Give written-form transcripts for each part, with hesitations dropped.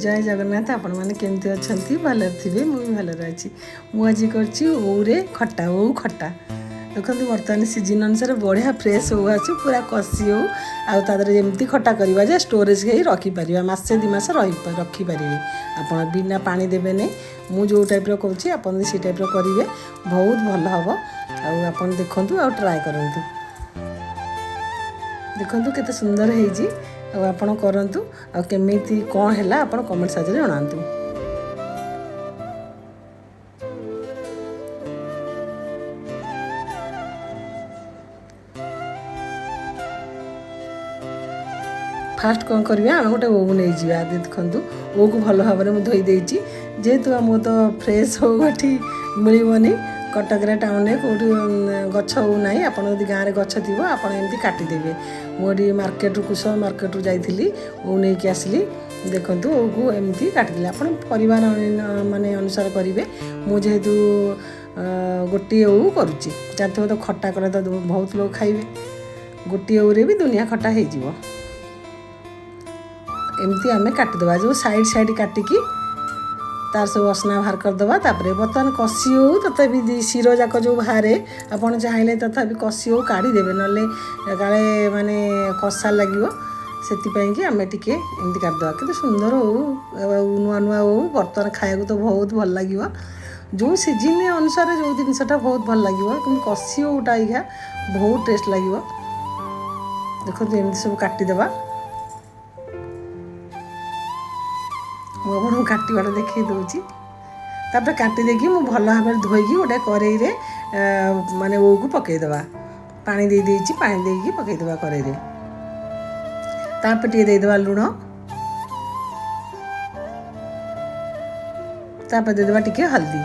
जय जगन्नाथ आपण मैंने केमती अच्छा भल थे मुझे भलर अच्छी मुझे करऊरे खटा ओ खटा देखो बर्तमान सीजन अनुसार बढ़िया फ्रेश हो अच्छी पूरा कषि हो आमती खटा करवा जे स्टोरेज ही रखिपर मसे दि मास रखिपारे आप बिना पानी देवे नहीं मुझे जो टाइप करुँच आप से टाइप करेंगे बहुत भल हम आप देखूँ आ ट्राए करूँ देखु केते सुंदर होती आपण करंतु आ केमिति कौन है आपण कमेंट साइज जनातु। फास्ट कौन करिया आम गोटे ओ नहीं जा देखु ओ को भल भाव में धोई देची जेहेतु आम तो फ्रेश हो गठी मिलबनी कटक टाउन में कौटी गछ हो ना आपड़ गाँव में गछ थी आपड़ एमती काटिदेवे मुझे मार्केट कुश मार्केट जाइली ओ नहीं कि आसली देखूँ ओ को एमती काटिदेले आप परिवार माने अनुसार करेंगे मुझे गोटे ओ करुच्ची जानते तो खटा कले तो बहुत लोग खाइबे गोटे ओरे भी दुनिया खटा हो एमती आम काटिदेवा जो साइड साइड काटिकी तार सब असना बाहर करदे तापर बर्तमान कषि हो तथा शिर जाक जो बाहर आपड़ चाहिए तथा कषि हो काढ़ीदेवे ना काले माने कषा लगे से आम टे एमती काटिदेवा कि सुंदर हो नुआ नुआ हो बर्तमान खाया तो बहुत भल लगे जो सीजन अनुसार जो जिनसा बहुत भल लगे कि कषि होटा आइया बहुत टेस्ट लगे देखो एमती सब काटिदेवा मुझे काटवाटा देखी दूची तापर काटी देकी मु भल भाव धोईकी गोटे कड़ई माने ओ को पकईदेवा पानी दे देची पानी देकी पकईदेवा कड़ई तापर टे देदेवा लुण तापर देदेवा टिके हल्दी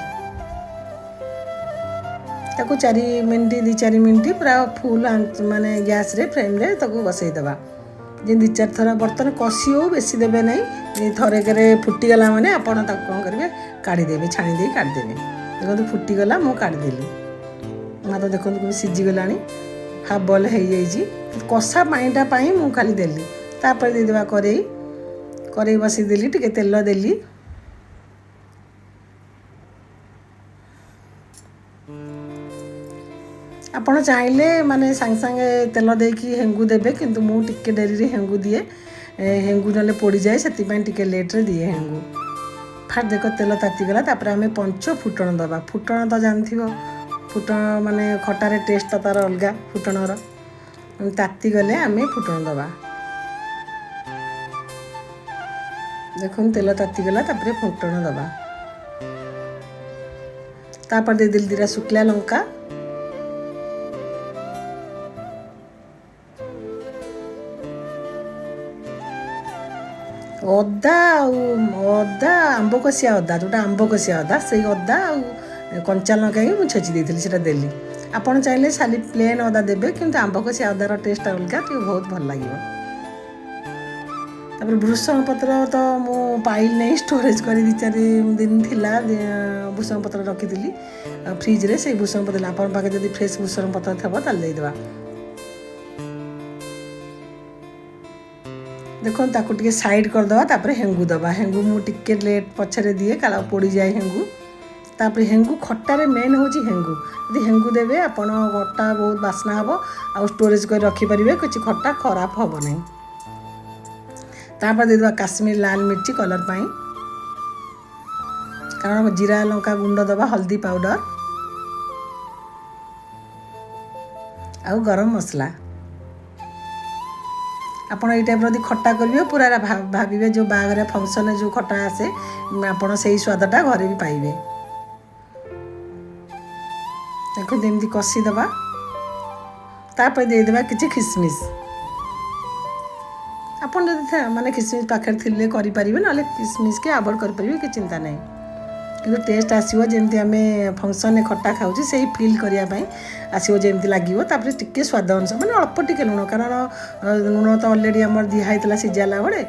ताको 4 मिनट 2-4 मिनट पूरा फुल माने गैस रे फ्लेम रे ताको बसईदेवा जे 2-4 थर बर्तन कषि हो बेसी देवे नहीं थरेक फुटीगला मैंने आपड़ कौन करेंगे काढ़ीदेवे छाणीदे काढ़ीदेवे देखो फुटीगला मु काढ़ीदेली तो देखो सीझीगला हाफ बॉल हो कषा पानीटा मु खाली देली तापर देदेवा कड़ई बसईदेली टिके तेल देली आपण चाहिए माने सांगे सांगे तेल देकी हेंगू देवे किंतु मु टिके डेरी हेंगू दिए हेंगू ना पोड़ी जाए से टिके लेट्रे दिए हेंगू फास्ट देख तेल तातीगला तापर आम 5 फुटण दबा फुटण तो जानथि फुटण माने खटारे टेस्ट तार अलग फुटणर तातीगले आम फुटण दबा देखो तेल तातीगला तापर फुटण दबा तापर दे दिल 2 शुखला लंका अदा अदा आंब कषिया अदा जोटा आंब कषिया अदा से अदा कंचा लंका ही मुझे छेची देती से देली आपड़ चाहिए खाली प्लेन अदा देवे किंतु आंब कषिया अदार टेस्ट अलग बहुत भल लगे तापर भृषण पत्र तो मु पाइल नहीं स्टोरेज कर 2-4 दिन थिला भृषण पत्र रखी फ्रिज रे से भृषण पत्र आपन पाखे जब फ्रेश भृषण पत्र थब ताल देदेवा देखो ताकू टिके साइड करदवा तापर हेंगू दबा हेंगू मु टिके लेट पछरे दिए काला पोड़ी जाए हेंगू तापर हेंगू खट्टारे मेन होची हेंगू यदि हेंगू देवे आपण खट्टा बहुत बास्ना हबो आ स्टोरेज कर रखि परिबे किछि खट्टा खराब हबो नहीं तापर देदवा काश्मीर लाल मिर्ची कलर पाई कारण जीरा लंका गुंड दबा हल्दी पाउडर आ गरम मसला आपड़ ये टाइप रही खट्टा करेंगे पूरा भावे जो बागर फंक्शन जो खट्टा आसे आपड़ से स्वादटा घरे भी पाइबे देखो एमती कषिदबा तापर देदेवा किसी खिसमिस आपड़ जब माने खिसमिस पाखे थे करेंगे ना खिसमिस के आवॉइड करेंगे कि चिंता नहीं कि टेस्ट आसो जमी आम फंक्शन खट्टा खाऊँ से फिल करने आसो जमी लगे तापर टिके स्वाद अनुसार मैंने अल्प टिके लुण कारण लुण तो अलरेडी आम दिखाई सीझाला बेले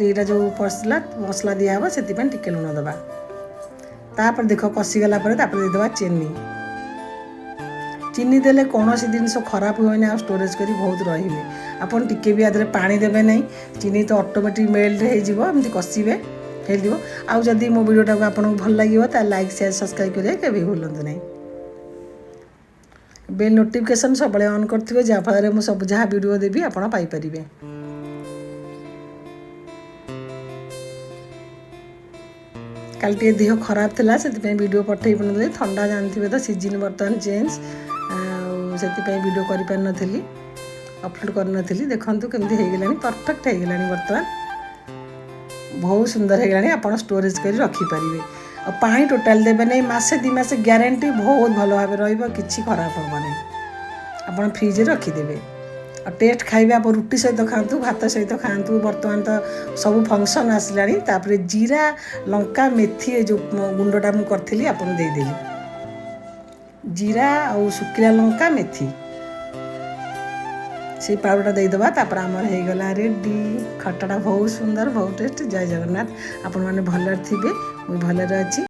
यहाँ जो पसला मसला दिहब से टिके लुण दबा तापर देख कषिगला देदेवा चीनी देले कौन सी जिन खराब हुए ना स्टोरेज करी बहुत रही आपन टिके भी आदि पानी देवे नहीं चीनी तो ऑटोमेटिक मेल्ट हो कषिबे ହେଇଯିବ। ଆଉ ଯଦି ମୋ ଭିଡ଼ିଓଟାକୁ ଆପଣଙ୍କୁ ଭଲ ଲାଗିବ ତାହେଲେ ଲାଇକ୍ ସେୟାର ସବସ୍କ୍ରାଇବ୍ କରିବା କେବେ ଭୁଲନ୍ତୁ ନାହିଁ। ବେଲ୍ ନୋଟିଫିକେସନ୍ ସବୁବେଳେ ଅନ୍ କରିଥିବେ, ଯାହାଫଳରେ ମୁଁ ସବୁ ଯାହା ଭିଡ଼ିଓ ଦେବି ଆପଣ ପାଇପାରିବେ। କାଲି ଟିକେ ଦେହ ଖରାପ ଥିଲା, ସେଥିପାଇଁ ଭିଡ଼ିଓ ପଠାଇ ପାରୁନଥିଲି। ଥଣ୍ଡା ଜାଣିଥିବେ ତ, ସିଜିନ୍ ବର୍ତ୍ତମାନ ଚେଞ୍ଜ, ଆଉ ସେଥିପାଇଁ ଭିଡ଼ିଓ କରିପାରିନଥିଲି, ଅପଲୋଡ଼ କରିନଥିଲି। ଦେଖନ୍ତୁ କେମିତି ହେଇଗଲାଣି, ପରଫେକ୍ଟ ହେଇଗଲାଣି। ବର୍ତ୍ତମାନ ବହୁତ ସୁନ୍ଦର ହେଇଗଲାଣି। ଆପଣ ଷ୍ଟୋରେଜ୍ କରି ରଖିପାରିବେ। ଆଉ ପାଣି ଟୋଟାଲ୍ ଦେବେ ନାହିଁ। ମାସେ 2 ମାସ ଗ୍ୟାରେଣ୍ଟି, ବହୁତ ଭଲ ଭାବରେ ରହିବ, କିଛି ଖରାପ ହେବ ନାହିଁ। ଆପଣ ଫ୍ରିଜରେ ରଖିଦେବେ। ଆଉ ଟେଷ୍ଟ ଖାଇବେ, ଆପଣ ରୁଟି ସହିତ ଖାଆନ୍ତୁ, ଭାତ ସହିତ ଖାଆନ୍ତୁ। ବର୍ତ୍ତମାନ ତ ସବୁ ଫଙ୍କସନ୍ ଆସିଲାଣି। ତାପରେ ଜିରା, ଲଙ୍କା, ମେଥି, ଏ ଯେଉଁ ଗୁଣ୍ଡଟା ମୁଁ କରିଥିଲି ଆପଣ ଦେଇଦେଲି। ଜିରା ଆଉ ଶୁଖିଲା ଲଙ୍କା, ମେଥି, ସେଇ ପାଉଡ଼ରଟା ଦେଇଦେବା। ତାପରେ ଆମର ହେଇଗଲା ରେଡ଼ି। ଖଟାଟା ବହୁତ ସୁନ୍ଦର, ବହୁତ ଟେଷ୍ଟ। ଜୟ ଜଗନ୍ନାଥ। ଆପଣମାନେ ଭଲରେ ଥିବେ, ମୁଁ ଭଲରେ ଅଛି।